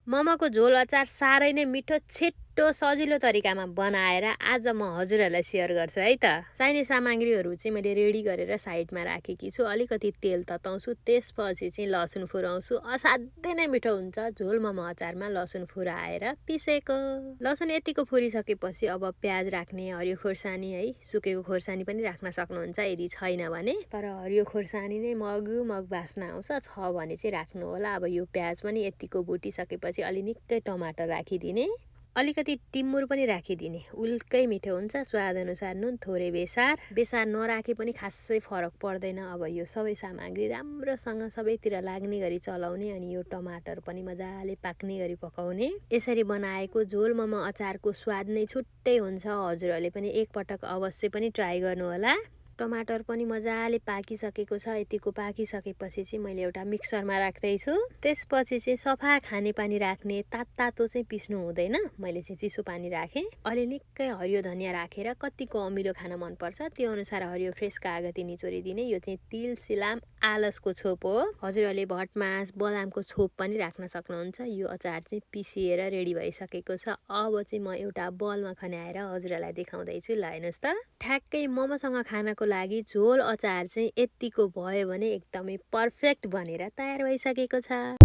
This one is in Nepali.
मोमोको झोल अचार साह्रै नै मिठो छिट्टो सजिलो तरिकामा बनाएर आज म हजुरहरूलाई सेयर गर्छु है त। चाहिने सामग्रीहरू चाहिँ मैले रेडी गरेर साइडमा राखेकी छु। अलिकति तेल तताउँछु, त्यसपछि चाहिँ लसुन फुराउँछु। असाध्यै नै मिठो हुन्छ झोल मोमो अचारमा लसुन फुराएर पिसेको। लसुन यतिको फुरिसकेपछि अब प्याज राख्ने, हरियो खोर्सानी है, सुकेको खोर्सानी पनि राख्न सक्नुहुन्छ यदि छैन भने। तर हरियो खोर्सानी नै मगमग बास्ना आउँछ, छ भने चाहिँ राख्नु होला। अब यो प्याज पनि यतिको भुटिसकेपछि अलि निकै टमाटर राखिदिने, अलिकति टिमुर पनि राखिदिने। उल्कै मिठो हुन्छ। स्वादअनुसार नुन, थोरै बेसार। बेसार नराखे पनि खासै फरक पर्दैन। अब यो सबै सामग्री राम्रोसँग सबैतिर लाग्ने गरी चलाउने अनि यो टमाटर पनि मजाले पाक्ने गरी पकाउने। यसरी बनाएको झोल मोमो अचारको स्वाद नै छुट्टै हुन्छ। हजुरहरूले पनि एकपटक अवश्य पनि ट्राई गर्नुहोला। टमाटर पनि मजाले पाकिसकेको छ। यतिको पाकिसकेपछि चाहिँ मैले एउटा मिक्सरमा राख्दैछु। त्यसपछि चाहिँ सफा खानेपानी राख्ने, तातो चाहिँ पिस्नु हुँदैन। मैले चाहिँ चिसो पानी राखेँ। अलि निकै हरियो धनियाँ राखेर कतिको अमिलो खान मनपर्छ त्यो अनुसार हरियो फ्रेस कागती निचोरिदिने। यो चाहिँ तिल, सिलाम, आलसको छोप हो। हजुरहरूले भटमास, बदामको छोप पनि राख्न सक्नुहुन्छ। यो अचार चाहिँ पिसिएर रेडी भइसकेको छ। अब चाहिँ म एउटा बलमा खन्याएर हजुरहरूलाई देखाउँदैछु। ल हेर्नुहोस् त, ठ्याक्कै मोमोसँग खानको लागि झोल अचार चाहिँ यतिको भयो भने एकदमै पर्फेक्ट बनेर तयार भइसकेको छ।